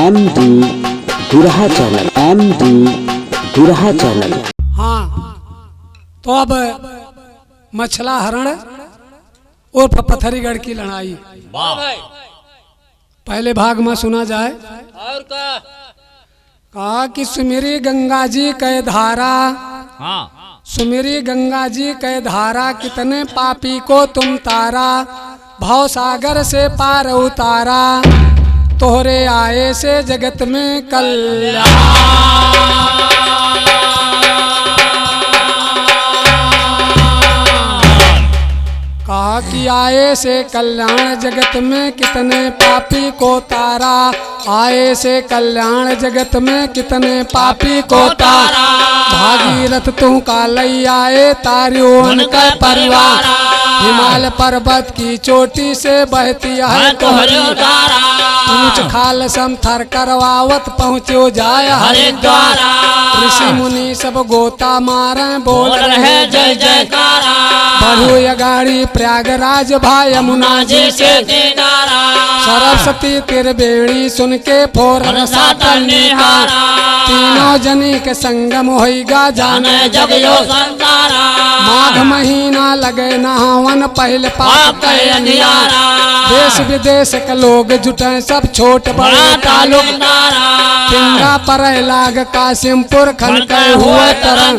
MD Gurha channel, MD Gurha channel. हाँ, तो अब मछला हरण और पथरीगढ़ की लड़ाई पहले भाग में सुना जाए। और कहा कि सुमेरी गंगा जी कै धारा, सुमेरी गंगा जी कै धारा, कितने पापी को तुम तारा, भव सागर से पार उतारा, तोहरे आए से जगत में कल्याण। कहा कि आए से कल्याण जगत में कितने पापी को तारा, आए से कल्याण जगत में कितने पापी को तारा, भागीरथ तू का लई आए तारियो उनका परिवार, हिमालय पर्वत की चोटी से बहती है तोहरी धारा, ऊंच खाल समथर करवावत पहुँचो जाय हरिद्वार, ऋषि मुनि सब गोता मारे बोल रहे जय जयकारा, बढ़ो अगाड़ी प्रयागराज भाई यमुना जी से दीदारा, सरस्वती त्रिवेणी सुन के फोरन साटन निहारा, तीनों जनी के संगम होइगा जाने जग यो संसारा, माघ महीना लगे नहावन पहले पाप के अंधियारा, देश विदेश के लोग जुटे सब छोट बड़े तालुकदारा, पिंगा पर लाग कासिमपुर खन के हुए तरन,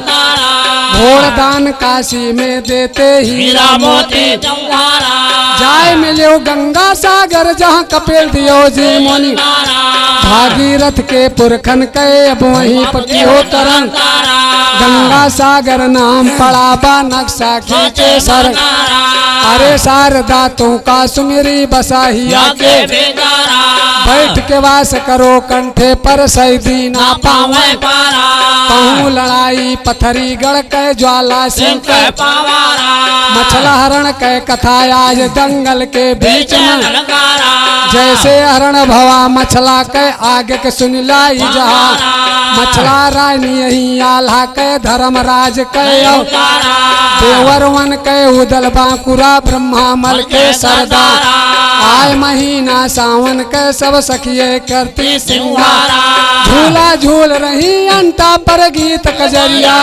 घोड़ दान काशी में देते हीरा मोती जौहरा, जाय मिलो गंगा सागर जहाँ कपिल दियो जी मुनि, भागीरथ के पुरखन के अब वहीं पतियो तरन, गंगा सागर नाम पड़ा बा नक्शा खींचे सर, अरे शारदा तू का सुमिरी बसाहिया के बैठ के वास करो कंठे पर सैदी ना पावे पारा, कहूँ लड़ाई पथरीगढ़ के ज्वाला सिंह के पावारा, मछला हरण के कथा आज दंगल के बीच में, जैसे हरण भवा मछला के आगे के सुन लाई जहा, मछला रानी यही आल्हा के धर्मराज के देवर वन के उदल बांकुरा ब्रह्मा मल के सरदार, आय महीना सावन के सब सखिए करती सिंगारा, झूला झूल रही अंता पर गीत कजरिया,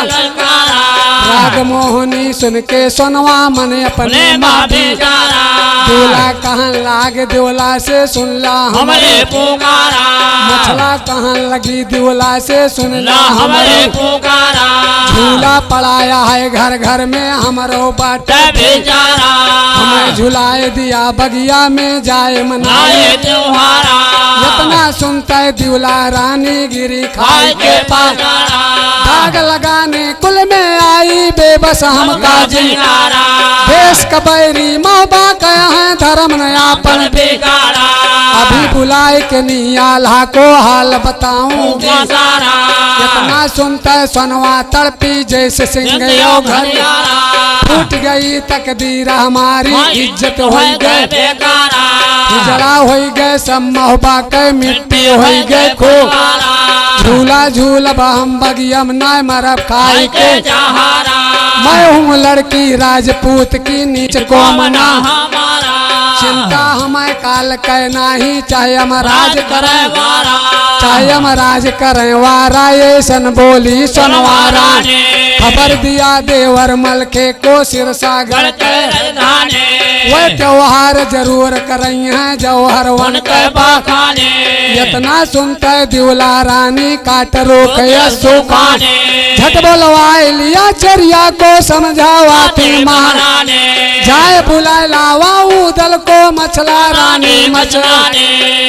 राग मोहनी सुन के सुनवा मन अपने माभी, दूल्हा कहन लाग दूल्हा से सुनला हमारे पुकारा, मछला कहन लगी दूल्हा से सुनला हमारे पुकारा, झूला पड़ाया है घर घर में हमारो बाटे बेचारा, हमें झुलाए दिया बगिया में जाए मनाए त्योहारा, इतना सुनता दूल्हा रानी गिरी खाए के पास, दाग लगाने कुल में आई बेबस हम काजी, देश कबैरी महबा कया है धर्म नयापन बेगारा, अभी बुलाए के नियाल्हा को हाल बताऊं सारा, इतना सुनता सुनवा तड़पी जैसे सिंह घर, टूट गई तकदीर हमारी इज्जत हो गए बेकारा, जरा हो गए सब महबा के मिट्टी हो गए खो, झूला झूलब हम बगियम न मरब खाई के जहारा, मैं हूँ लड़की राजपूत की नीच को मना, चिंता हमें काल के नहीं चाहे हम राज करे वारा, चाहे हम राज करे वारा, ये सन बोली सुनवारा, खबर दिया देवर मलखे को सिर सागर के वह त्योहार जरूर करई है जौहर वन के बाखाने, इतना सुनते दूल्हा रानी काट रोक सुखाने, झट बोलवाए लिया चरिया को समझावाती महारानी, जाए बुलाए लावा उदल को मछला रानी मछलाने,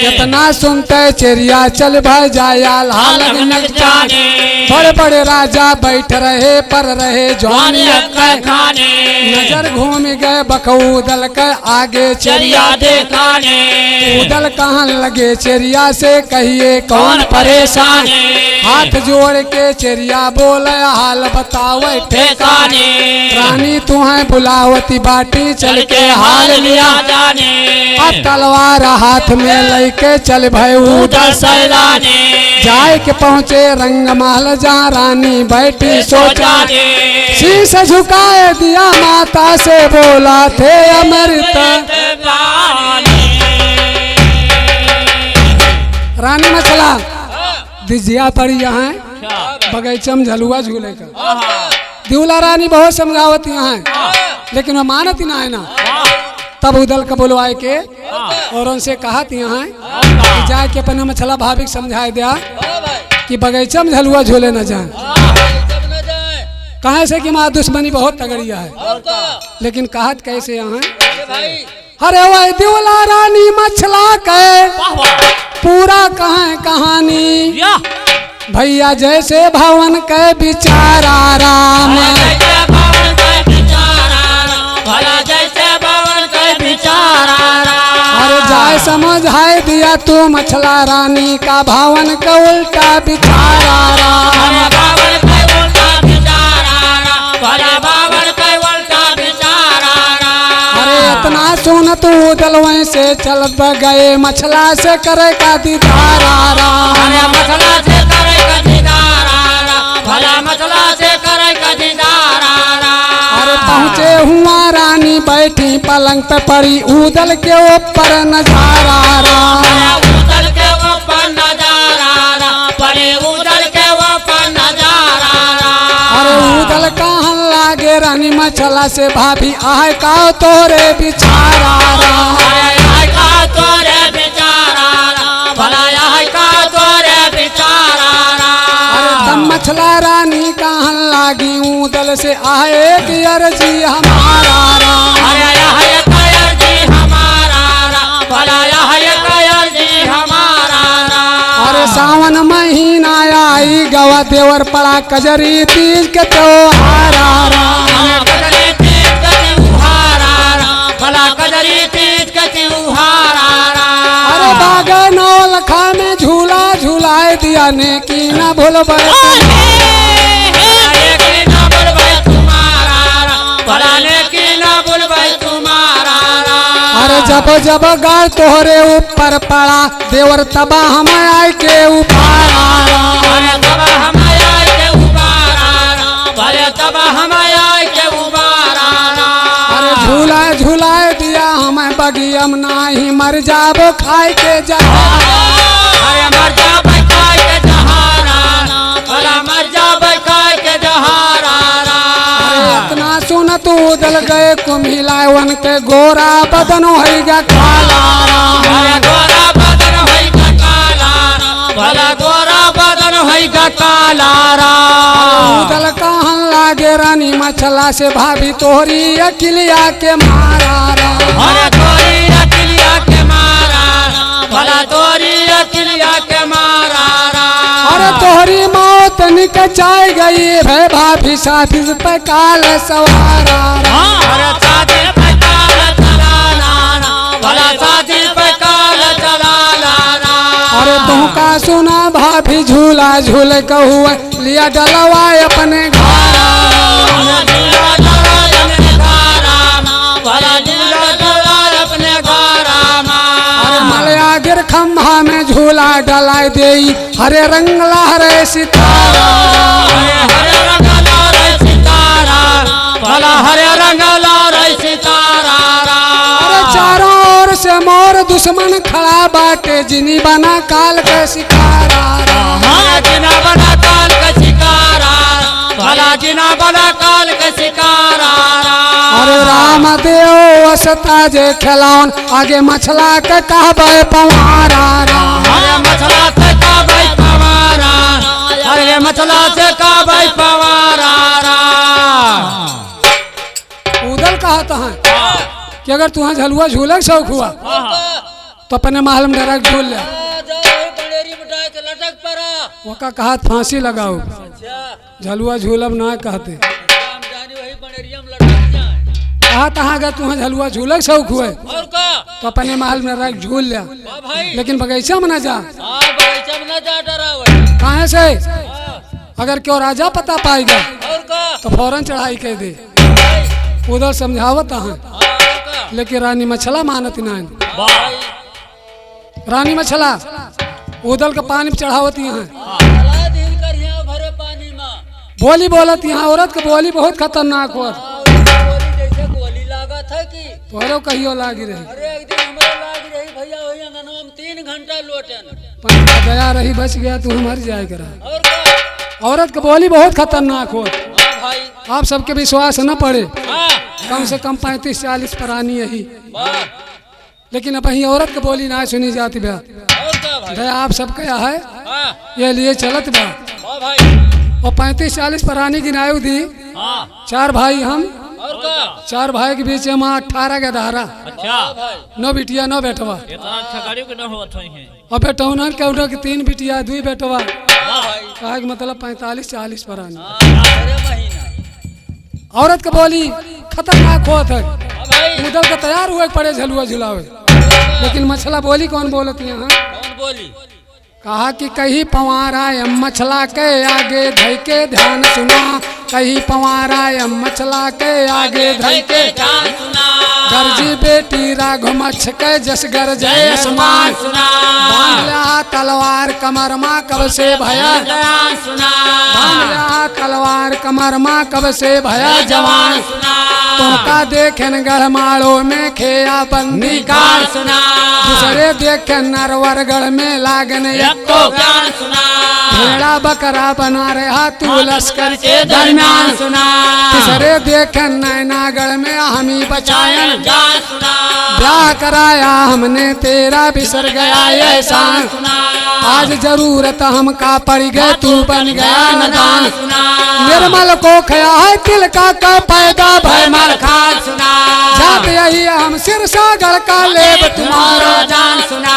इतना सुनते चरिया चल भाई जाया लाल नगचाने, बड़े बड़े राजा बैठ रहे पर रहे जवानी खाने, नजर घूम गए बखऊदल के आगे चरिया देखाने, उदल कहन लगे चरिया से कहिए कौन परेशान, हाथ जोड़ के चरिया बोले हाल बतावे ठेकाने, रानी तुम्हें बुलावती बाटी चल के हाल लिया जाने, अब तलवार हाथ में लेके चल भय उदल सैलाने, जाए के पहुँचे रंगमाल जहाँ रानी बैठी सोचाने, शीश झुकाए दिया माता से बोला थे अमृत रानी मछला दिजिया पड़ी यहाँ बगीचा में झलुआ झूले का। दिउला रानी बहुत समझावत यहाँ है लेकिन वो मानत ही ना है ना। तब उदल का बुलवाए के और उनसे कहा यहाँ कि जाए के अपने मछला भाभी समझाए दिया कि बगीचा में झलुआ झूले न जाए। कहे से कि माँ दुश्मनी बहुत तगड़िया है लेकिन कहत कैसे यहाँ अरे वह दिउला रानी मछला के पूरा कहे कहानी भैया जैसे भवन के बिचारा राम अरे जाए समझाए दिया तू मछला रानी का भवन का उल्टा बिचारा राम। अरे इतना सुन तू दलवई से चल गए मछला से करे का दीदारा राम। अरे पहुँचे हुआ रानी बैठी पलंग पे पड़ी उदल के ऊपर नजारा राम। अरे उदल कहन लागे रानी मछला से भाभी आए का तोरे बिचारा राम। मछला रानी कहन लागी उदल से आए कि अर्जी हमारा राम। अरे सावन महीना आई गवा देवर पड़ा कजरी तीज के त्योहारा राम। अरे बागा नौलखा में झूला झूलाए दिया ने की न भूलबे अरे जब जब गाय तोहरे ऊपर पड़ा देवर तबा हम आए के उपारा अरे झूला झूलाए दिया हमें बगियम नाही मर जाबो खाए के इतना सुन तू उदल गए कुम्हिलाए वन के गोरा बदन होइगा काला उदल कहन लागे रानी मछला से भाभी तोहरी अकिलिया के मारा अरे तोहरी मौत निकचाई गई है भाभी साथी पे काल सवारा अरे तुमका सुना भाभी झूला झूल कहुआ लिया डलवा अपने मलया गिर खम्भा में झूला डलाई दे हरे रंग लहरे सितारा अरे चारों ओर से मोर दुश्मन खड़ा बाटे जिनी बना काल के शिकारा अरे राम देव असता जे खिलौन आगे मछला के कहबे पवारा उदल कहता है कि अगर तुम्हें झलुआ झूले के शौक हुआ तो अपने महल में डायरेक्ट झूल ले वो का कहा फांसी लगाओ झलुआ झूलब ना कहते कहा तहाँ अगर तुम्हें झलुआ झूले के शौक हुए तो अपने महल में डायरेक्ट झूल ले लेकिन बगीचा में न जा कहाँ से अगर क्यों राजा पता पाएगा तो फौरन चढ़ाई कर दे उधर समझावत है लेकिन रानी मछला मानत ना रानी मछला उदल का पानी चढ़ावत यहाँ बोली बोलत यहाँ औरत का बोली बहुत खतरनाक हो तोरो कहियो लागी रही अरे एक दिन हमरा लागी रही भैया वही अंगनवा में 3 घंटा लोटन पर दया रही बच गया तू मर जाए करा। औरत की बोली बहुत खतरनाक हो, आप सबके विश्वास न पड़े, कम से कम 35-40 पुरानी यही, लेकिन अब वही औरत की बोली ना सुनी जाती बा। दया आप सब क्या है ये लिए चलत बा। और 35-40 पुरानी गिनायु दी, 4 भाई हम, 4 भाई के बीच में 18 के धारा, 9 बिटिया 9 बेटवा, और बेटौना के उठा के 3 बिटिया 2 बेटवा, कहा कि मतलब 45-40 पुरानी। औरत के बोली खतरनाक होत है, उधर का तैयार हुए पड़े झलुआ झुलावे, लेकिन मछला बोली कौन बोलती है? कहा कि कहीं पवारा मछला के आगे धई के ध्यान सुना, कहीं पवारा मछला के आगे धई के ध्यान सुना, गरजी बेटी राघव मछ के जस गरजे आसमान, बांध लिया तलवार कमर माँ कब से भया जवान, बांध लिया तलवार कमर माँ कब से भया जवान, तोका देखेन गढ़माड़ो में खेया बंदी कार सुना, दूसरे देखेन नरवरगढ़ में लागन एको ज्ञान सुना, भेड़ा बकरा बना रहा तू लश्कर के दरमियान सुना, तीसरे देखेन नैनागढ़ में हमी बचायन जान सुना, ब्याह कराया हमने तेरा बिसर गया एहसान सुना, आज जरूरत हमका पड़ गए तू बन गया नदान सुना, निर्मल को खया है तिल का पैदा भय मल खान सुना, जात यही हम सिर सागर का लेब तुम्हारा जान सुना,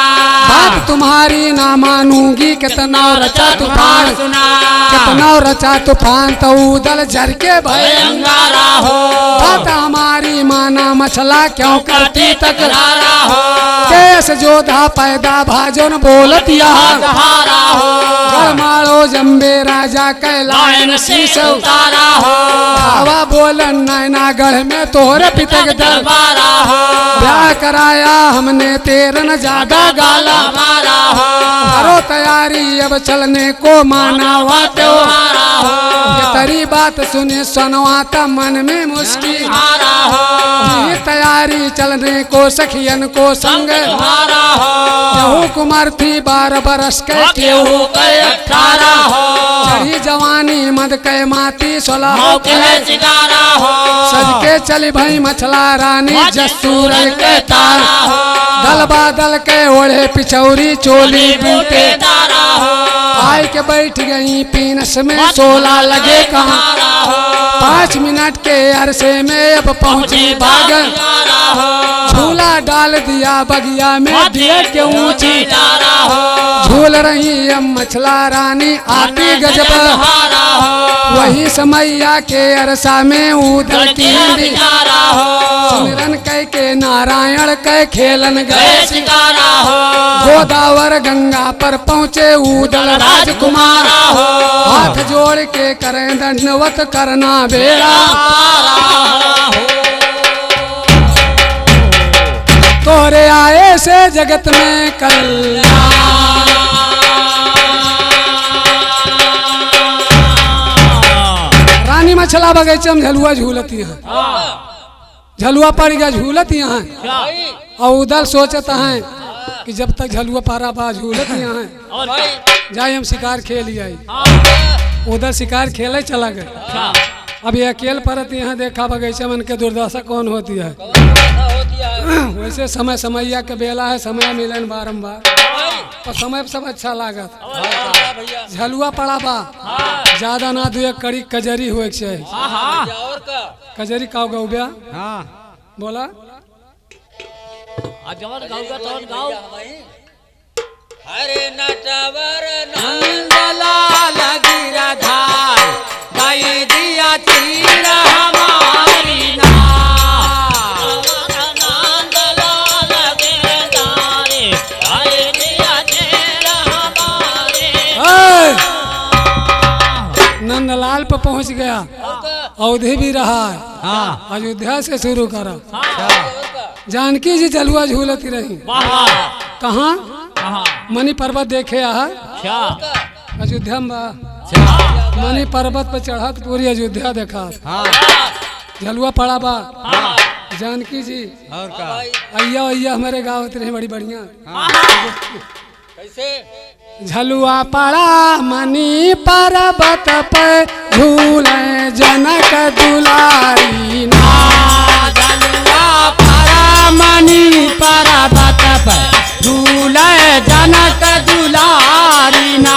बात तुम्हारी ना मानूंगी कितना रचा तूफान सुना, कितना रचा तूफान तो उदल झर के भय अंगारा हो, बात हमारी माना मछला क्यों करती तकरारा हो, केस जोधा पैदा भाजन बोलत यहाँ सहारा हो, गढ़माड़ो जम्बे राजा कैलायन शीश उतारा हो, हवा बोलन नैनागढ़ में तोहरे पिता के दरबारा हो, ब्याह कराया हमने तेरे न ज्यादा गाला मारा हो, करो तैयारी अब चलने को माना हुआ त्योहारा हो, ये तेरी बात सुने सुनवाता मन में मुश्किल हारा हो, ये तैयारी चलने को सखियन को संग हारा हो, केहू कुमार थी 12 बरस के केहू के 18 हो, चढ़ी जवानी मद के माती 16 के शिकारा हो, सज के चली भई मछला रानी जसूर के तारा हो, दल बादल के ओढ़े पिछौरी चोली बूटे तारा हो, आय के बैठ गई पीनस में 16 लगे कहाँ, 5 मिनट के अरसे में अब पहुँची बागन, झूला डाल दिया बगिया में दिए के ऊंची तारा हो, झूल रही अब मछला रानी आती गजब हारा हो, वही समैया के अरसा में उधर की सुमिरन कह के नारायण कह खेलन गए शिकारा हो, गोदावर गंगा पर पहुँचे उदल राजकुमार हो, हाथ जोड़ के करें दंडवत करना बेड़ा तोरे आए से जगत में कल्याण, रानी मछला बगीचे में झलुआ झूलती है, झलुआ पड़ गया झूलती हैं, और उधर सोचते हैं कि जब तक झलुआ पारा बा झूलती हैं जाए हम शिकार खेल आई, उधर शिकार खेले चला गए, अब ये अकेले परत यहाँ देखा बगीचे में के दुर्दशा कौन होती है, वैसे समय समैया के बेला है, समय मिलन बारम्बार, और समय सब अच्छा लागत, झलुआ पड़ा बा ज्यादा ना दुए कड़ी कजरी हुए कजरी का गौब्या बोला हरे नटवर नंदलाल गिरधार गाय दिया तीर हमारी नंदलाल पर पहुंच गया, अवधि भी रहा है, अयोध्या से शुरू करा, जानकी जी झलुआ झूलती रही, कहाँ मणि पर्वत देखे अयोध्या में, मणि पर्वत पर चढ़त पूरी अयोध्या देखा, झलुआ पड़ा बा, जानकी जी अय्या अय्या हमारे गाँव रहे बड़ी बढ़िया, कैसे झलुआ पड़ा मनी पर्वत पे झूले जनक दुलारी ना। झलुआ पड़ा मनी पर्वत पर झूले जनक दुलारी ना।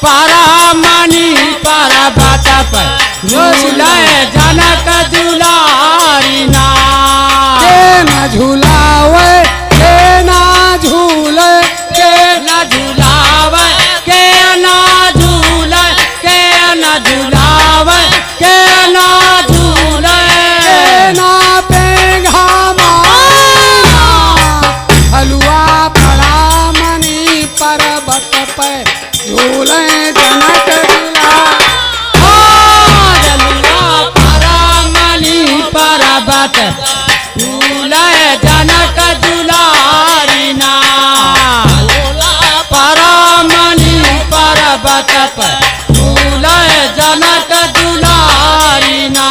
पड़ा मनी पर्वत पर झूले जनक दुलारी ना। के न झूलावे के ना झूले के न झूलावे के न झूले के न झूलावे के न झूले के ना पेंघा मारा हलुआ पड़ा मनी पर्वत पे झूले जनक दुलारी। झलुआ पड़ा मनी पर्वत झूले जनक दुलारी ना। पड़ा मनी पर्वत पर झूले जनक दुलारी ना।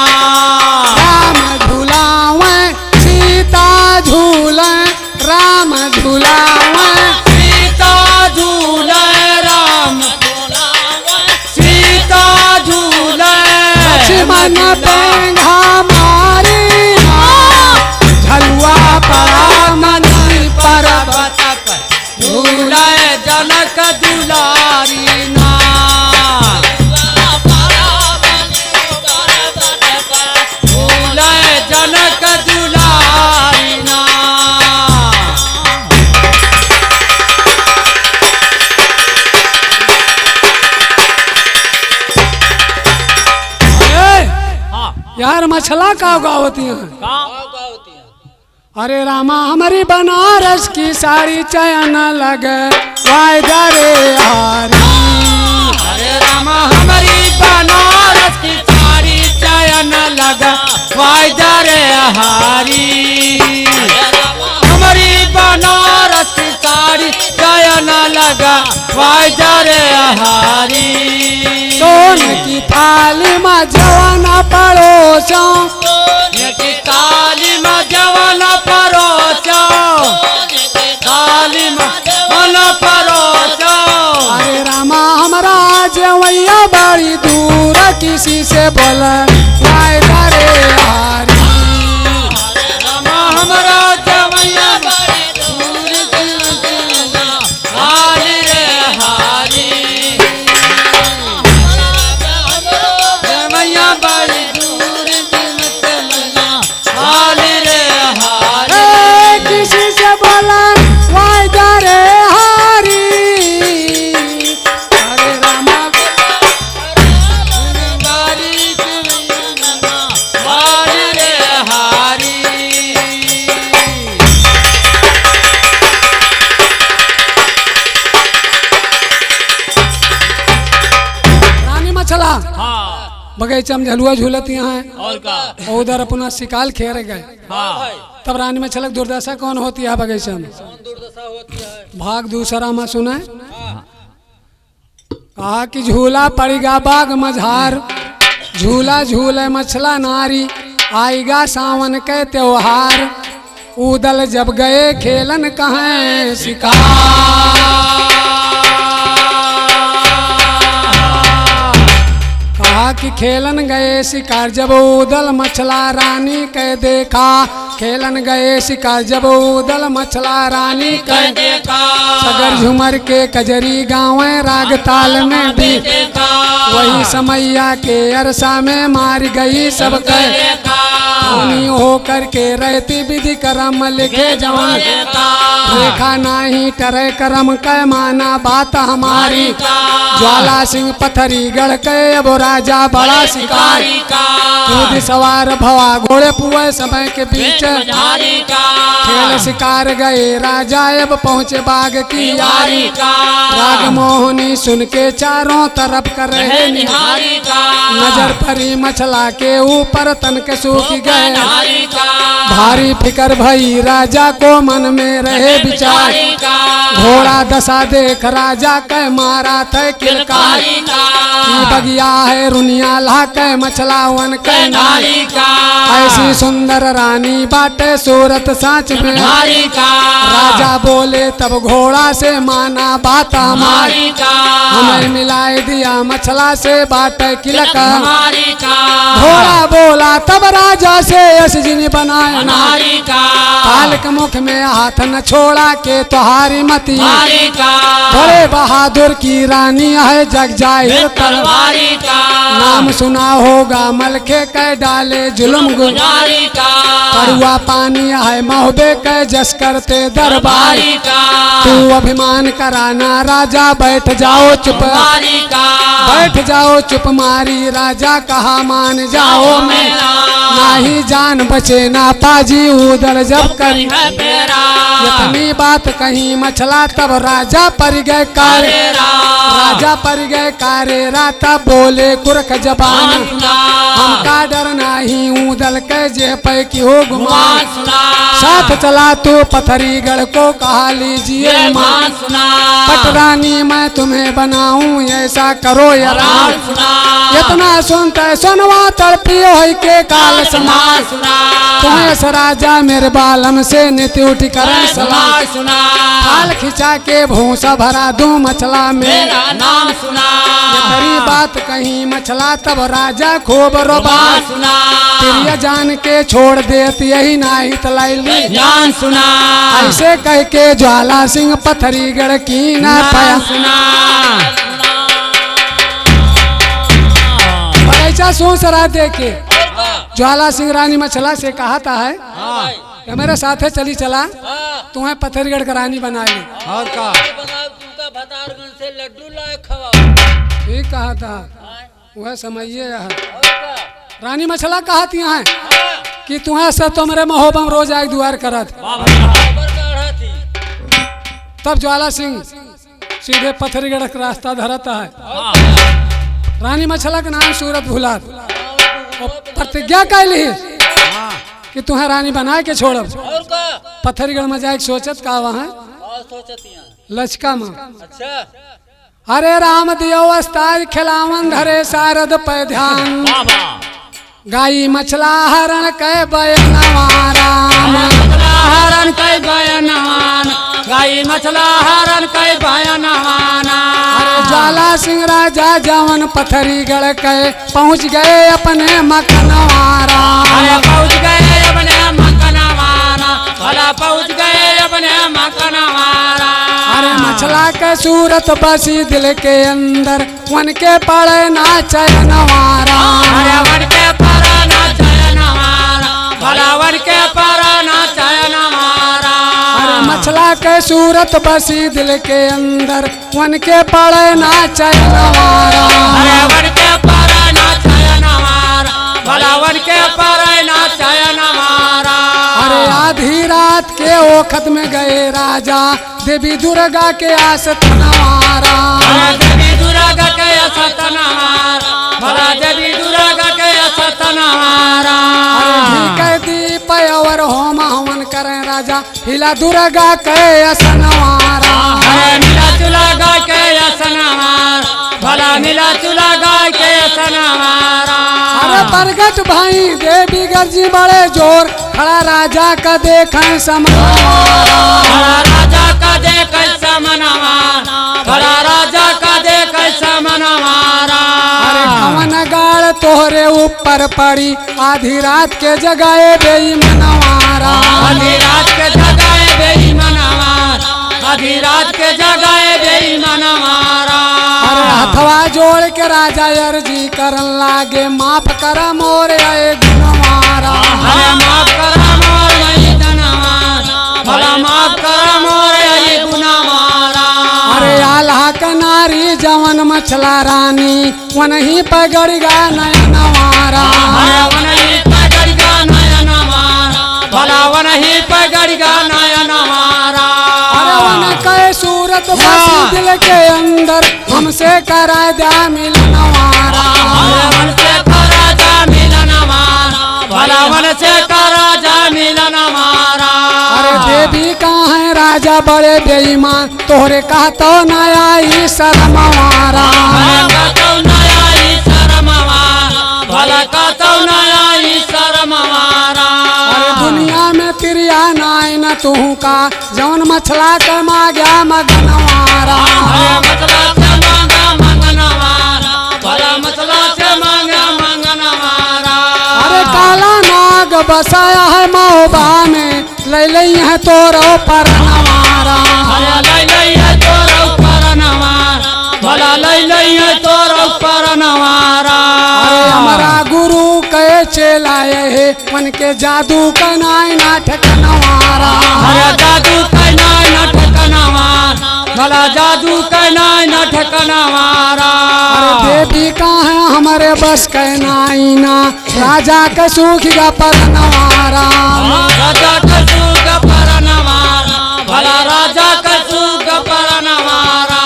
राम झूलावे सीता झूले राम झूलावे सीता झूले राम सीता झूले लक्ष्मण पेंघा मारी झलुआ पड़ा मनी पर्वत पर्वत पर झूले जनक दुलारी ना। झूले जनक दुलारी ना। यार मछला का गावती है। होती है अरे रामा हमारी बनारस की साड़ी चयन लगे वायदा रे हारी। अरे रामा हमारी बनारस की साड़ी चयन लगा वायदा रे हारी। हमारी बनारस की साड़ी चयन लगा वायदा रे हारी। सोन की थाली में जवान पड़ोसो की काली में जवन परोसो काली में जवन परोसो। अरे रामा हमारा जवैया बड़ी दूर किसी से बोल वायदा रे हारी। रामा हमारा जवैया बड़ी दूर हारी रे हारी। जवैया बड़ी दूर हारी रे हारी। ए, किसी से बोला वायदा रे हारी। अरे रामा हारी रे हारी। रानी मछला हाँ बगीचा में झलुआ झूलती हैं और का और उधर अपना शिकार खेर गए। हाँ तब रानी मछला की दुर्दशा कौन होती है बगीचा में? दुर्दशा होती है। भाग दूसरा में सुने कहा कि झूला पड़ेगा बाग मझार झूला झूले मछला नारी आएगा सावन के त्योहार उदल जब गए खेलन कहें शिकार। कहा कि खेलन गए शिकार जब उदल मछला रानी के देखा खेलन गए शिकार जब उदल मछला रानी के देखा सगर झुमर के कजरी गाँव राग ताल में भी वही समैया के अरसा में मार गई सब उन्हीं होकर के रहती विधि करम लिखे जवान देखा नहीं टरे करम कै माना बात हमारी ज्वाला सिंह पथरी गढ़ के अब राजा बड़ा शिकारी कूद सवार भवा घोड़े पुए समय के बीच खेल शिकार गए राजा अब पहुँचे बाग की यारी राग मोहनी सुन के चारों तरफ कर रहे निहारी नजर परी मछला के ऊपर तन के सूख गए है नारी का भारी फिकर भई राजा को मन में रहे विचार नारी का घोड़ा दशा देख राजा कै मारा थे किलकार नारी का की बगिया है रुनिया ला कै मछलावन कै नारी नारी का ऐसी सुंदर रानी बाटे सूरत सांच में नारी का राजा बोले तब घोड़ा से माना बात हमारी नारी का हमें मिलाए दिया मछला से बाटे किलका नारी का घोड़ा बोला तब राजा से यश जिन बनाए नारी का काल के मुख में हाथ न छोड़ा के तुहारी मती नारी का बड़े बहादुर की रानी है जग जाहिर तलवारी का नाम सुना होगा मलखे के डाले जुल्म नारी का कड़ुआ पानी है महोबे के जस करते दरबारी नारी का तू अभिमान कराना राजा बैठ जाओ चुप नारी का बैठ जाओ चुप मारी राजा कहा मान जाओ मैं नाही जान बचे ना पाजी उदर जब करी है मेरा इतनी बात कहीं मछला तब राजा पर गए कारे राजा पर गए कारे राता बोले कुरख जबान हमका डर नहीं ऊदल के जे पे की हो गुमान साथ चला तू पथरीगढ़ को कहा लीजिए मान पटरानी मैं तुम्हें बनाऊं ऐसा करो यार इतना सुनते सुनवा तड़पी हो के काल समाज तुम्हें स राजा मेरे बालम से नित्य उठ करें सलाह काल खिंचा के भूसा भरा दूं मछला मेरा नाम सुना ये तेरी बात कहीं मछला तब राजा खूब रोबा प्रिय जान के छोड़ देती यही नाही तलाइली जान सुना ऐसे कह के ज्वाला सिंह पथरीगढ़ की न पाया सुना ऐसा सोच रहा देखे ज्वाला सिंह रानी मछला से कहा था है कि मेरे साथे चली चला तुम्हें पथरीगढ़ का रानी बना ली और का भतारगंज से लड्डू लाए खवा ठीक कहा था वह समझिए रानी मछला कहती है कि तुम्हें से तो मेरे महोबम रोज आग दुआर करत तब ज्वाला सिंह सीधे पथरीगढ़ का रास्ता धरता है रानी मछला का नाम सूरत भुला और प्रतिज्ञा कैली कि तुम्हें रानी बना के छोड़ब पथरीगढ़ में जाए सोचत का वहाँ लचका में अच्छा हरे राम दियो अस्ताज खिलावन धरे शारद पे ध्यान गाई मछला हरण के बयनवारा हरण कई बयनवान गाई मछला हरण कई बयनवाना ज्वाला सिंह राजा जवन पथरीगढ़ के पहुँच गए अपने मकनवारा पहुँच गए अपने मकनवाना भला पहुँच गए अपने मकनवारा अरे मछला के सूरत बसी दिल के अंदर वन के पड़े ना चयनवारा वन के परा ना चयनवारा भला वन के परा ना चयनवारा अरे मछला के सूरत बसी दिल के अंदर वन के पड़े ना चयनवारा वन के परा ना चयनवारा भला वन के परा ना चयनवारा अरे आधी रात के ओखत में गए राजा देवी दुर्गा के आसत नवारा देवी दुर्गा के असतनवारा भला देवी दुर्गा के असतनवारा दीप और होम हवन करें राजा हिला दुर्गा के असनवारा नीला दुर्गा के असनवारा भला नीला दुर्गा के असनवारा अरे प्रगट भाई देवी गर्जी बड़े जोर खड़ा राजा का देखें समनवारा राजा का देख समनवारा भला राजा का देख समनवारा अरे कवन गाड़ तोहरे ऊपर पड़ी आधी रात के जगाए बेईमानवारा आधी रात के जगाए बेईमानवारा आधी रात के जगाए बेईमानवारा अरे हथवा जोड़ के राजा अर्जी करन लागे माफ कर मोर आए गुनवारा अरे माफ कर मोर यही धनवारा भला माफ कर मोर यही गुनवारा अरे आल्हा का नारी जवन मछला रानी वनही पगड़ गा नयनवारा अरे वनही पगड़ गा नयनवारा भला वनही पगड़ गा नयनवारा अरे वन के सूरत बसी दिल के अंदर हमसे करा दे मिलनवारा वन से करा जा मिलनवारा भला वन से राजा बड़े बेईमान तोहरे कहतो न आई शरमवारा भला कहतो न आई शरमवारा अरे दुनिया में तिरिया नाई न तू का जौन मछला के मांगा मगनवारा मछला से मांगा मंगनवारा भला मछला से मांगा मंगनवारा अरे काला नाग बसाया है महोबा में ले लई है तोरो परनवारा भला लई है तोरो परनवारा भला लई है तोरो परनवारा अरे हमारा गुरु के चलाए है मन के जादू का नाई नाटक नवारा अरे जादू का नाई नाटक नवारा भला जादू का नाई नाटक नवारा अरे देवी का है हमारे बस के नाई ना राजा के सूखिया परनवारा राजा का सूख परनवारा भला राजा का सूख परनवारा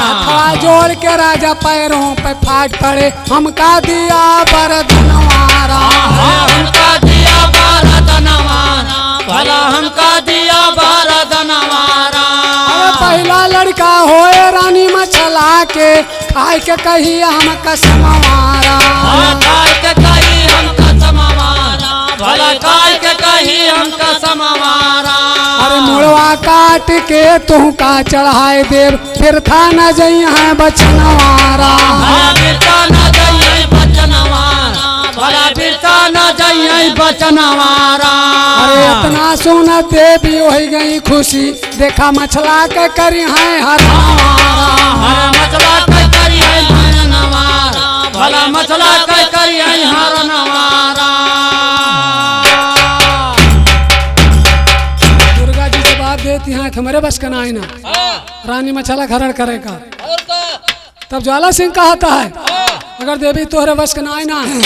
हथवा जोड़ के राजा पैरों पे फाट पड़े हमका दिया बरदनवारा हमका दिया भारतनवारा भला हमका दिया भारतनवारा अरे पहला लड़का होए रानी मछला के खाए के कही हम कसमवारा काय के कही हमका समवारा भला काय के कही हमका समवारा अरे मुड़वा काट के तू का चढ़ाए देव फिर था न जई है बचनवारा बिरता न जाइए बचनवारा भला बिरता न जाइए बचनवारा अरे इतना सुन देवी हो गई खुशी देखा मछला के करी है हरनवारा भला मछला के करी है हरनवारा भला मछला के करी है हरनवारा दुर्गा जी जवाब देती हैं कि मेरे बस का नाई ना रानी मछला खरण करेगा और का तब ज्वाला सिंह कहता है अगर देवी तोहरे बस का नाई ना है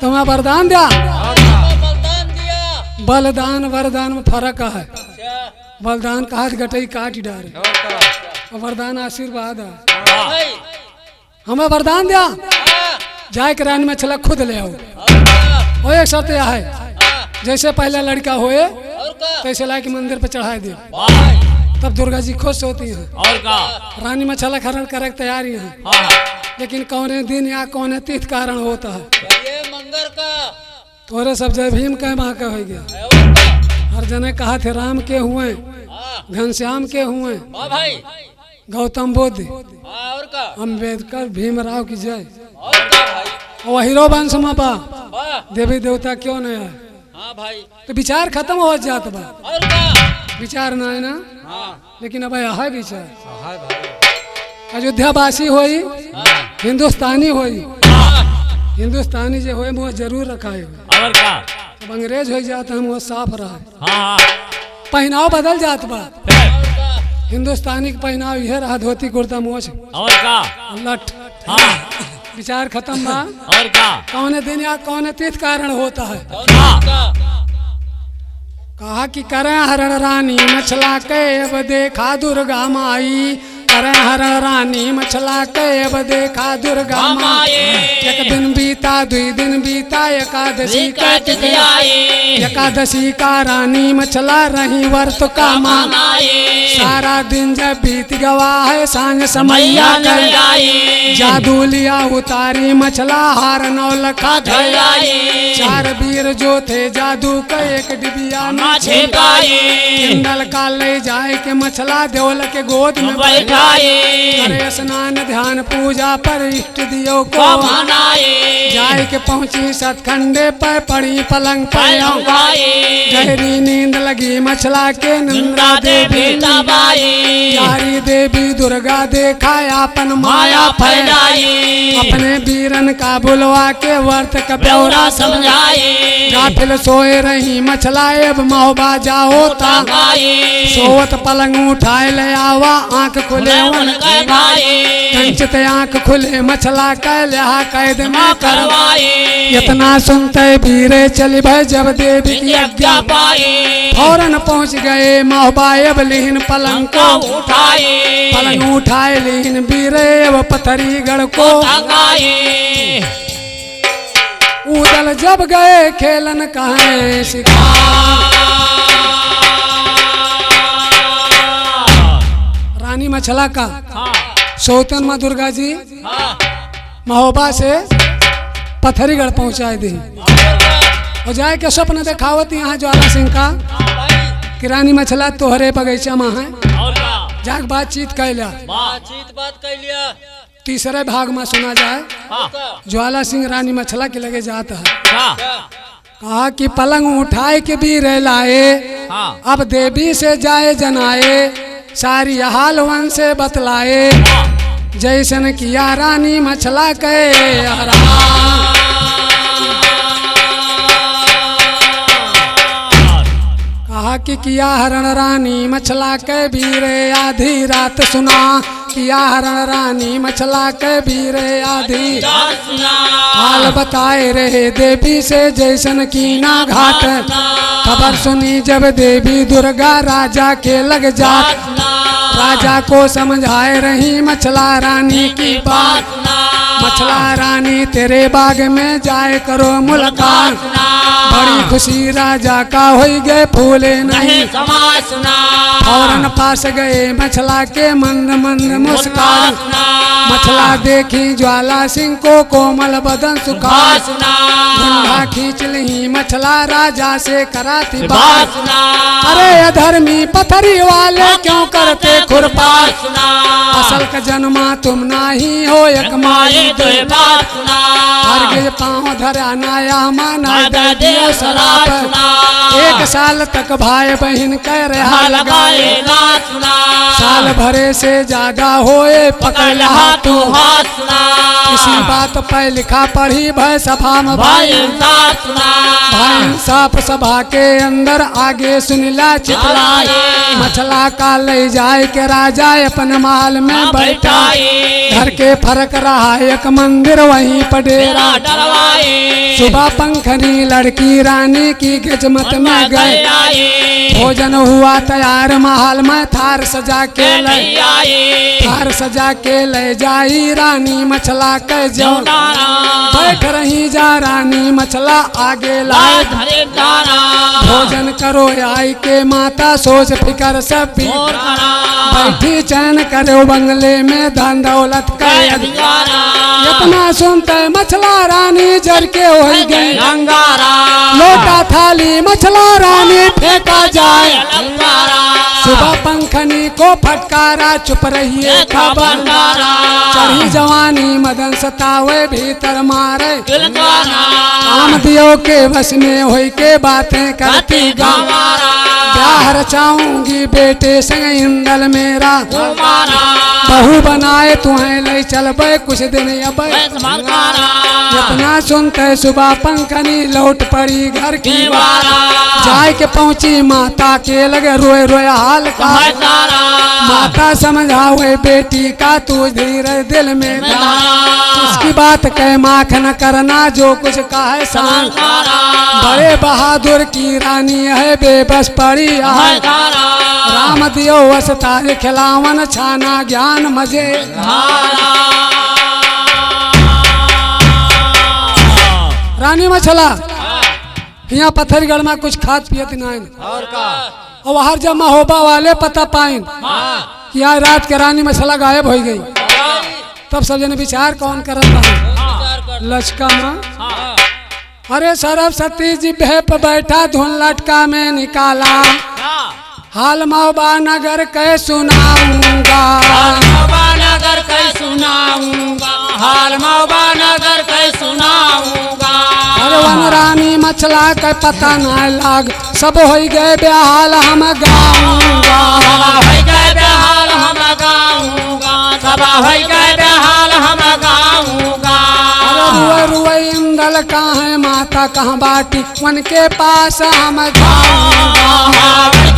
तो मैं वरदान दिया बलिदान दिया बलिदान वरदान में फर्क है क्या बलिदान का हाथ गटई काट डाले और वरदान आशीर्वाद है भाई हमें वरदान दिया हाँ, जाए के रानी मछला खुद ले आओ और का और एक शर्त यह है जैसे पहला लड़का होए और का तैसे लाके मंदिर पे चढ़ाए दे भाई तब दुर्गा जी खुश होती हैं और का रानी मछला खरण करे की तैयारी है लेकिन कौने दिन या कौने तीर्थ कारण होता है ये मंगर का तोरे सब जय भीम कह वहाँ का हो गया है और का हर जने कहा थे राम के हुए हाँ घनश्याम के हुए हाँ भाई गौतम बुद्ध हाँ और का अम्बेडकर भीमराव की जय और का भाई और हीरो वंश में बा वाह देवी देवता क्यों नहीं आए हाँ भाई तो विचार खत्म हो जात बा और का विचार ना है ना हाँ लेकिन अब है विचार हाँ भाई अयोध्यावासी होई हाँ हिंदुस्तानी होई हाँ हिंदुस्तानी जो होए मुँह जरूर रखाए और का अब अंग्रेज हो जाता है मुँह साफ रहा हाँ पहनाव बदल जात बा फिर और का हिंदुस्तानी के पहनाव यह रहा धोती कुर्ता मोछ और का लठ हाँ विचार खत्म बा और का कौन दिन या कौन तीर्थ कारण होता है हाँ कहा कि करें हरण रानी मछला के अब देखा दुर्गा माई करें हरण रानी मछला के अब देखा दुर्गा माई एक दिन बीता दुई दिन बीता एकादशी का एकादशी का रानी मछला रही वर्त का माँ सारा दिन जब बीत गवा है सांझ समैया कर जादू लिया उतारी मछला हार नौ लखा चार वीर जो थे जादू का एक डिबिया में किंडल का ले जाए के मछला देवल के गोद में करे स्नान ध्यान पूजा पर इष्ट दियो को जाए के पहुंची सतखंडे पर पड़ी पलंग पर गहरी नींद लगी मछला के नंदा देवी प्यारी देवी दुर्गा देखा अपन माया फैलाई अपने वीरन का बुलवा के वर्त का ब्यौरा समझाए गाफिल सोए रही मछला अब महोबा जाओता सोवत पलंग उठाए ले आवा आंख खुले कंचित आंख खुले मछला कह लिया कैद में करवाए इतना सुनते वीरे चली भाई जब देवी की आज्ञा पाई फौरन पहुंच गए महोबा अब लीन पलंग को पलंग उठाए लीन वीरे अब पथरी गढ़ को उदल जब गए खेलन कहे शिकार मछला का हाँ सौतन माँ दुर्गा जी हाँ महोबा से पथरीगढ़ पहुंचाए दी और जाए के स्वप्न देखावत यहाँ ज्वाला सिंह का भाई कि रानी मछला तोहरे बगीचा में है। और का जाग बातचीत कैला बातचीत बात कर लिया तीसरे भाग में सुना जाए हाँ ज्वाला सिंह रानी मछला के लगे जाता है। हाँ कहा कि पलंग उठाए के भी रह लाए हाँ अब देवी से जाए जनाए सारी हाल वन से बतलाए जैसन किया रानी मछला के कहा कि किया हरण रानी मछला के बीरे आधी रात सुना किया हरण रानी मछला के बीरे आधी हाल बताए रहे देवी से जैसन की ना घाट खबर सुनी जब देवी दुर्गा राजा के लग जात राजा को समझाए रही मछला रानी की बात मछला रानी तेरे बाग में जाए करो मुलाकात बड़ी खुशी राजा का हो गए फूले नहीं फौरन पास गए मछला के मंद मंद मुस्कान मछला देखी ज्वाला सिंह को कोमल बदन सुखार गुंडा खींच ली मछला राजा से कराती बात अरे अधर्मी पथरी वाले क्यों करते खुरपात असल का जन्मा तुम नाही हो एक माई हरगिज पाँव धरा नाया माना दे दियो शराप एक साल तक भाई बहन कह रहा लगाए साल भरे से ज्यादा होए पकड़ लहा तू किसी बात पर लिखा पढ़ी भय सभा में भाई साफ सभा के अंदर आगे सुनिला चितलाए मछला का ले जाए के राजा अपन महल में बैठा घर के फरक रहा एक मंदिर वहीं पर डेरा सुबह पंखनी लड़की रानी की किस्मत में गए भोजन हुआ तैयार महल में थार सजा के ले जाई रानी मछला के जो बैठ रही जा रानी मछला आगे लाए भोजन करो आई के माता सोच फिकर सब बैठी चैन करो बंगले में धन दौलत का इतना सुनते मछला रानी जर के हो गई लोटा थाली मछला रानी फेंका जाए सुबह पंखनी को फटकारा चुप रहिए खबर चढ़ी जवानी मदन सतावे भीतर मारे काम दियो के बस में होई के बातें करती गाँव ब्याह रचाऊंगी बेटे संग इंदल मेरा बहू बनाए तुम्हें ले चल बे कुछ दिन अब इतना सुनते सुबह पंखनी लौट पड़ी घर की जाए के पहुंची माता के लगे रोए रोए हाल का माता समझावे बेटी का तू धीरे दिल में उसकी बात कह माख न करना जो कुछ का है शान बड़े बहादुर की रानी है बेबस पड़ी है राम दियो वसतार खिलावन छाना ज्ञान मजे रानी मछला यहाँ पत्थरगढ़ में कुछ खाद पियत नहीं और का और बाहर जब महोबा वाले पता पाइन कि आज रात के रानी मछला गायब हो गई तब सब जने विचार कौन करता है लचका माँ अरे सरस्वती जी भेप बैठा धुन लटका में निकाला हाल महोबा नगर कै सुनाऊंगा नगर कै सुनाऊंगा हाल महोबा नगर कै सुनाऊंगा अरे वन रानी मछला का पता न लाग सब हो गए बेहाल हम गाऊंगा हो गए बेहाल हम गाऊंगा सब हो गए बेहाल हम गाऊंगा रुए रुए इंदल कहाँ है माता कहाँ बाटी वन के पास हम जाऊंगा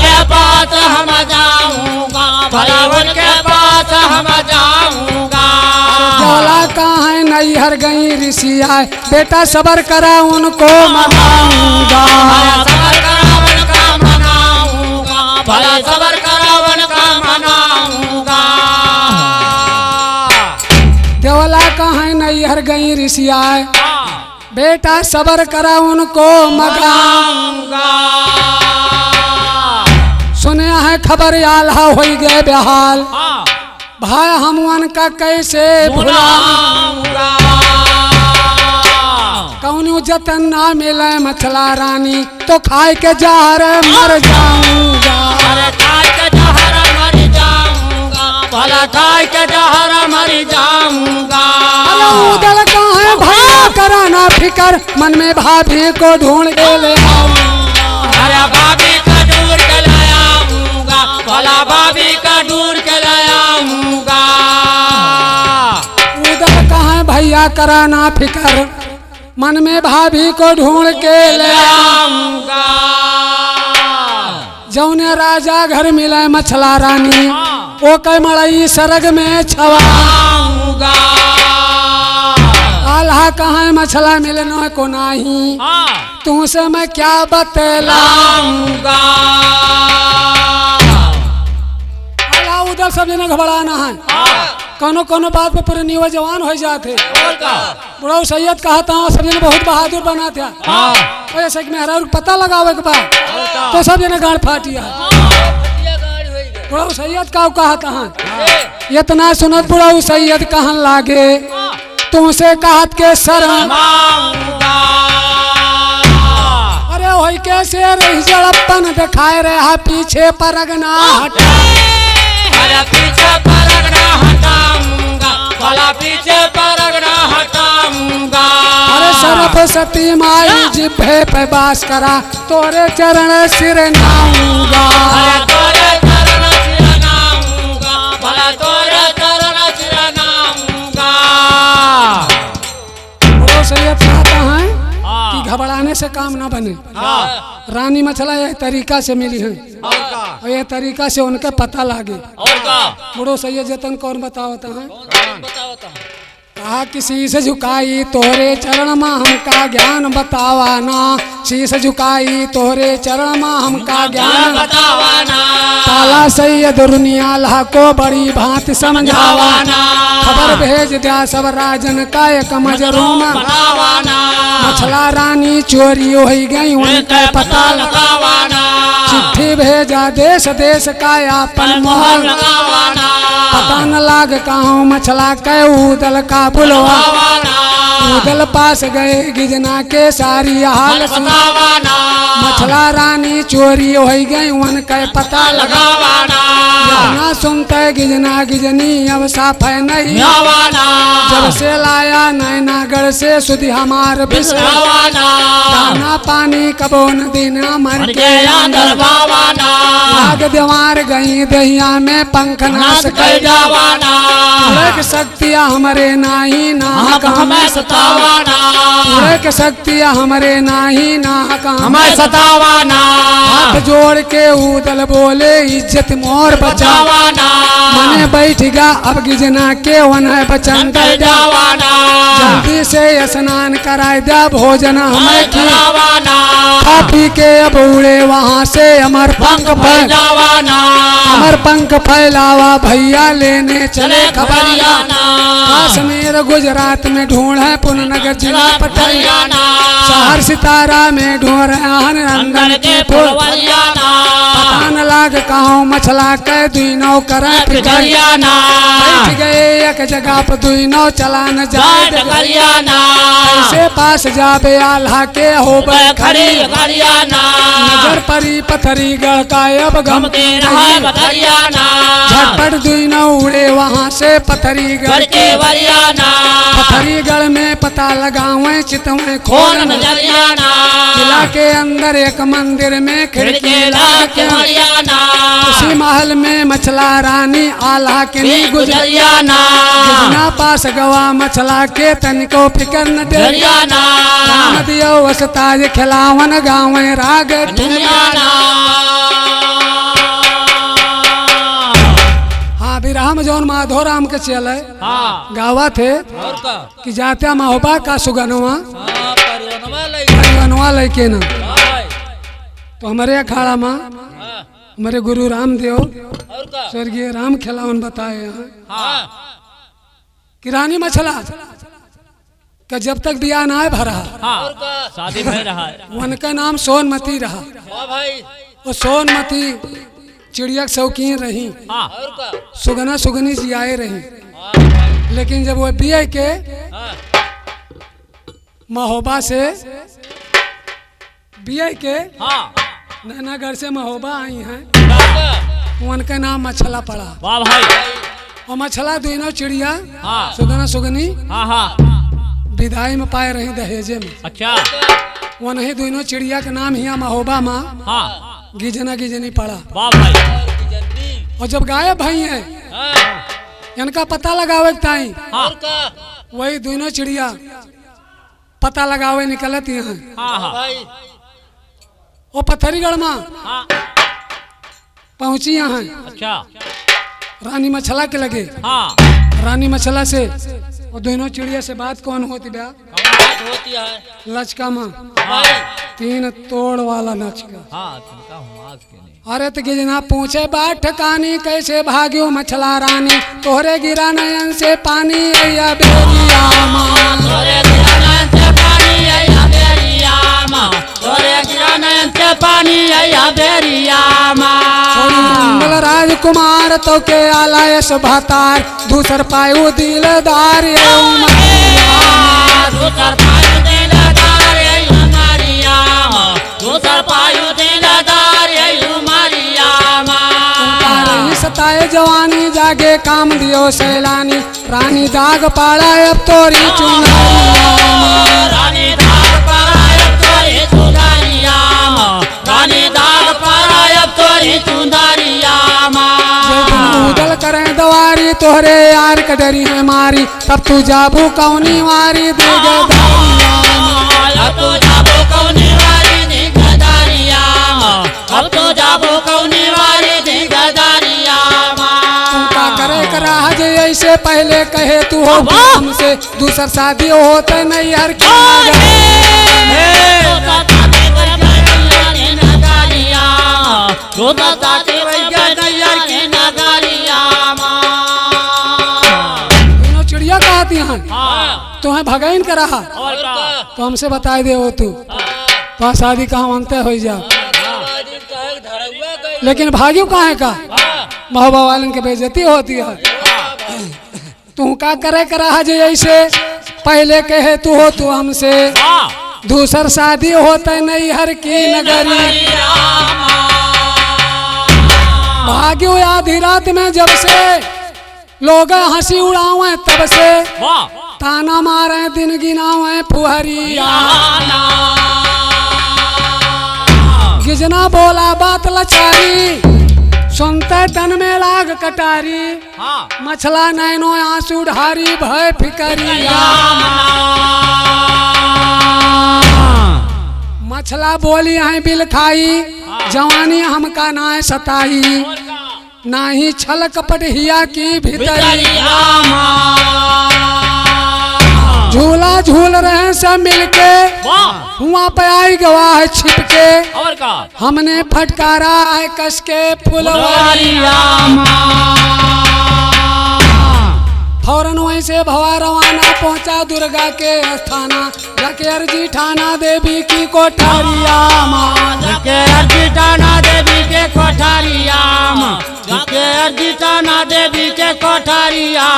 के पास हम जाऊंगा भरावन के पास हम जाऊंगा बोला कहाँ है नैहर गई ऋषि आए बेटा सबर करा उनको मनाऊंगा सबर करावन का मनाऊंगा भला सबर करावन का मनाऊंगा देवला कहाँ है नैहर गई ऋषि आए बेटा सबर करा उनको मगाऊंगा सुने है खबर आल्हा हो गए बेहाल भाई हम उनका कैसे भुलाऊंगा, कौनो जतन ना मिले मछला रानी तो खाए के जहर मर जाऊंगा। अरे खाए के जहर मर जाऊंगा, भला खाए के जहर मर जाऊंगा। अरे उदल कहाँ भैया कराना फिकर, मन में भाभी को ढूंढ के ले आऊंगा। अरे भाभी का ढूंढ के ले आऊंगा, भला भाभी का ढूंढ के ले आऊंगा। उदल कहाँ भैया कराना फिकर, मन में भाभी को ढूंढ के ले आऊंगा। जौने राजा घर मिले मछला रानी ओ कई मड़ई सरग में छवाऊंगा। आल्हा कहाँ मछला मिले न को नाही, तुमसे मैं क्या बतलाऊंगा। आल्हा उधर सब जने घबराना है, कोनो कोनो बात पे पूरे नीवा जवान हो जाते। बुढ़ा सैयद कहता हूँ सब जने बहुत बहादुर बना था, ऐसे कि मेहरा पता लगावे के बाद तो सब जने गाड़ फाटिया। बुढ़ा सैयद का कहता है, इतना सुनत बुढ़ा सैयद कहन लागे तुमसे कहत के शरण। अरे वही कैसे रही जड़प्पन दिखाए रहा पीछे परगना हटा। अरे पीछे परगना हटाऊंगा, भला पीछे परगना हटाऊंगा। अरे सरस्वती माई जिभे पे बास करा तोरे चरण सिर नाऊंगा। अरे तोरे चरण सिर नाऊंगा, भला तोरे चरण सिर नाऊंगा। बुढ़ो सैयद कहता है कि घबराने से काम ना बने। रानी मछला यह तरीका से मिली है और यह तरीका से उनके पता लागे। बुढ़ो सैयद जतन कौन बतावता है, कहा किसी से झुकाई तोरे चरण में हमका ज्ञान बतावाना, शीश झुकाई तोरे चरण में हमका ज्ञान बतावाना। काला सैयद दुनिया ला को बड़ी भांत समझावाना, खबर भेज दिया सब राजन का एक मजरूम बतावाना। मछला रानी चोरी हो गई उनके पता लगावाना, चिट्ठी भेजा देश देश का अपन मोहर लगावाना। पता न लाग कहूँ मछला कै उदल का बुलवा। उदल पास गए गिजना के सारी हाल बतावाना। मछला रानी चोरी हो गई उनके पता लगावाना। ना सुनते गिजना गिजनी अब साफ है नहीं लगावाना। जब से लाया नैनागढ़ से सुधी हमार बिसरावाना। दाना पानी कबो न देना मर के अंदर बावाना। आग दीवार गई दहिया में पंख नाश कर जावाना। शक्तियाँ हमारे नाही ना हमें सतावाना। के शक्तियाँ हमारे नाही ना हमें सतावाना। हाथ जोड़ के उदल बोले इज्जत मोर बचावाना। मने बैठ गया अब गिजना के वन है बचन कर जावाना। जल्दी से स्नान कराए दिया भोजन हमें खिलावाना। खा पी के अब उड़े वहाँ से अमर पंख फैलावाना। अमर पंख फैलावा भैया लेने चले खबरियाना। कश्मीर गुजरात में ढूंढ है पुननगर जिला पटरियाना। शहर सितारा में ढूंढ रहे अंदर के पुलवरियाना। पता न लाग कहूँ मछला के दुई नौ कर फिकरियाना। बैठ गए एक जगह पर दुई नौ चला न जाए डगरियाना। ऐसे पास जाबे आल्हा के हो खड़ी गरियाना। नजर परी पथरी गढ़ का अब गम के रहा बथरियाना। झटपट दुई नौ उड़े वहाँ से पथरी गढ़ के वरियाना। पथरी गढ़ में पता लगावे चितवे खोल खोल नजरियाना। किला के अंदर एक मंदिर में खिड़की के वरियाना। उसी महल में मछला रानी आल्हा के नी गुजरियाना। गुजरिया पास गवा मछला के तनिको फिकर न डरियाना। राम दियो वसताज खिलावन गावे राग दुनियाना। हाँ विराम जौन माधो राम के चले हाँ गावा थे और का कि जाते महोबा का सुगनवा हाँ परवनवा लई बनवा लेके ना हाय तो हमारे अखाड़ा में हाँ हमारे गुरु रामदेव और का स्वर्गीय राम खिलावन बताए हैं हाँ कि रानी मछला का जब तक बिया ना भरा और का शादी भय रहा है। उनका नाम सोनमती रहा। वाह भाई वो सोनमती चिड़िया के शौकीन रही, हाँ और का सुगना सुगनी जियाए रही। हाँ भाई लेकिन जब वो बिया के हाँ महोबा से बिया के हाँ नैनागढ़ से महोबा आई हैं, का उनका नाम मछला पड़ा। वाह भाई और मछला दोनों चिड़िया हाँ सुगना सुगनी हाँ हाँ विदाई में पाए रही दहेजे में। अच्छा वो नहीं दोनों चिड़िया के नाम हिया महोबा माँ हाँ गिजना गिजनी पड़ा। वाह भाई और की जन्नी और जब गायब भाई है हाँ इनका पता लगावे के ताई हाँ और का वही दोनों चिड़िया पता लगावे निकलत यहाँ। हाँ हाँ भाई वो पत्थरीगढ़ में हाँ पहुंची यहाँ अच्छा रानी मछला के लगे। हाँ रानी मछला से वो दोनों चिड़िया से बात कौन होती ब्या बात होती है लचका माँ भाई 3 तोड़ वाला नचका। हाँ तुमका हूँ आज के नहीं अरे तो गिजना पूछे बाट ठकानी कैसे भाग्यो मछला रानी तोहरे गिरा नयन से पानी अया बेरिया माँ। तोरे गिरनयन से पानी आया बेरिया माँ तोरे गिरनयन से पानी आया बेरिया माँ मंगल राजकुमार तो के आलायस भातार दूसर पायु दिलदार दूसर पायु दिलदार मारिया दूसर पायु दिलदार मारिया माँ सताए जवानी जागे काम दियो सैलानी रानी दाग पाड़ा अब तोरी चुनरिया। रानी दाग पराय तोरी चुनरिया रानी दाग पराय तोरी चुनरिया उदल करें दवारी तोहरे यार कटरी है मारी तब तू जाबू कौनी मारी देगा अब तो जाबो कौनी वारी दिगदारिया अब तो जाबो कौनी वारी दिगदारिया का करे करा जे ऐसे पहले कहे तू हो हमसे दूसर शादी होते नहीं हर की चिड़िया कहती हैं तुम्हें भगाइन का रहा और का तो हमसे बताए दे हो तू तो शादी कहाँ मांगते हो जा बाजी कहे धरवा गई लेकिन भाग्यो कहाँ है का महोबा वालन के बेइज्जती होती है। तू का करे करा जे ऐसे पहले कहे तू हो तू हमसे दूसर शादी होते नहीं हर की नगरी भाग्यो आधी रात में जब से लोग हंसी उड़ावे तब से ताना मारे दिन गिनावे फुहरिया गिजना बोला बात लचारी सुनते तन में लाग कटारी मछला नैनो आंसू ढारी भय फिकरिया मछला बोली है बिल खाई जवानी हमका ना सताई ना ही छल कपट हिया की भीतरिया झूला झूल रहे सब मिलके हुआ पे आई गवाह छिपके और का हमने फटकारा है कस के फुलवारिया फौरन वहीं से भवा रवाना पहुंचा दुर्गा के स्थाना जाके अर्जी ठाना देवी की कोठारिया जाके अर्जी ठाना देवी के कोठारिया जाके अर्जी ठाना देवी के कोठारिया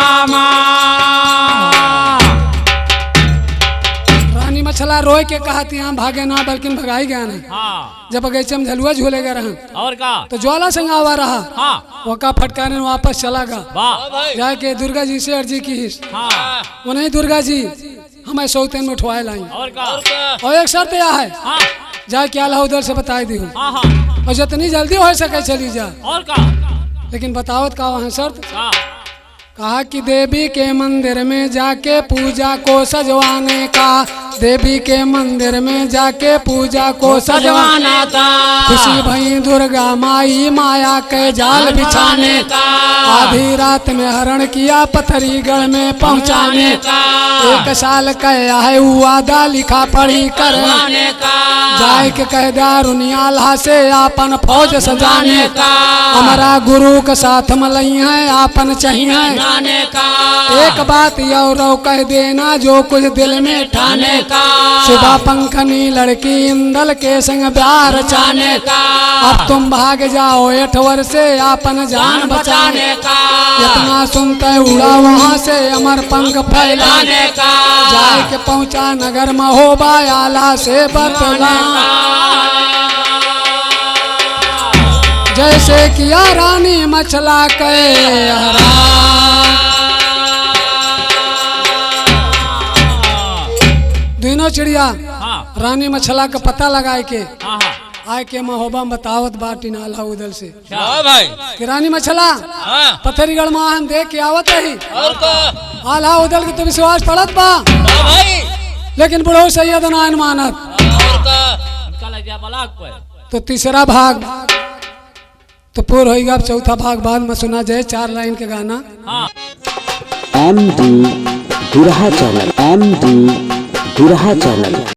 रानी मछला रोए के कहती हम भागे ना बल्कि भगाई गया नहीं। हाँ जब बगीचे में झलुआ झूलेगा रहा और का तो ज्वाला संग आवा रहा हाँ वो का फटकाने वापस चला गया वाह भाई जाके दुर्गा जी से अर्जी की हाँ वो नहीं दुर्गा जी हमें सौतेन में उठवाए लाई और का और का और एक शर्त यह है हाँ जाए क्या ला उधर से बताई दी हूँ हाँ हाँ और जितनी जल्दी हो सके चली जा और का लेकिन बतावत का वहाँ शर्त हाँ कहा कि देवी के मंदिर में जाके पूजा को सजवाने का देवी के मंदिर में जाके पूजा को सजवाना का खुशी भई दुर्गा माई माया के जाल बिछाने का आधी रात में हरण किया पथरीगढ़ में पहुंचाने का 1 साल कह है वादा लिखा पढ़ी कर का जाए के कह दारुनियाला से आपन फौज सजाने का हमारा गुरु के साथ मलई है आपन चाहिए जाने का एक बात और कह देना जो कुछ दिल में ठाने का सुबह पंखनी लड़की इंदल के संग प्यार चाने का अब तुम भाग जाओ 8 वर्ष से अपन जान बचाने का इतना सुनते उड़ा वहाँ से अमर पंख फैलाने का जाए के पहुँचा नगर महोबा आला से बतला जैसे किया रानी मछला के दोनों चिड़िया हाँ रानी मछला का पता लगाए के हाँ आए के महोबा में बतावत बाटी नाला उदल से हाँ भाई कि रानी मछला हाँ पत्थरीगढ़ में हम देख के आवत रही और का आला उदल के तो विश्वास पड़त बा हाँ भाई लेकिन बुढ़ो सैयद नायन मानत और का उनका लग गया बलाक पर तो तीसरा भाग तो पूर होगा। अब चौथा भाग बाद में सुना जाए 4 लाइन के गाना। हाँ MD दुरहा चैनल MD दुरहा चैनल।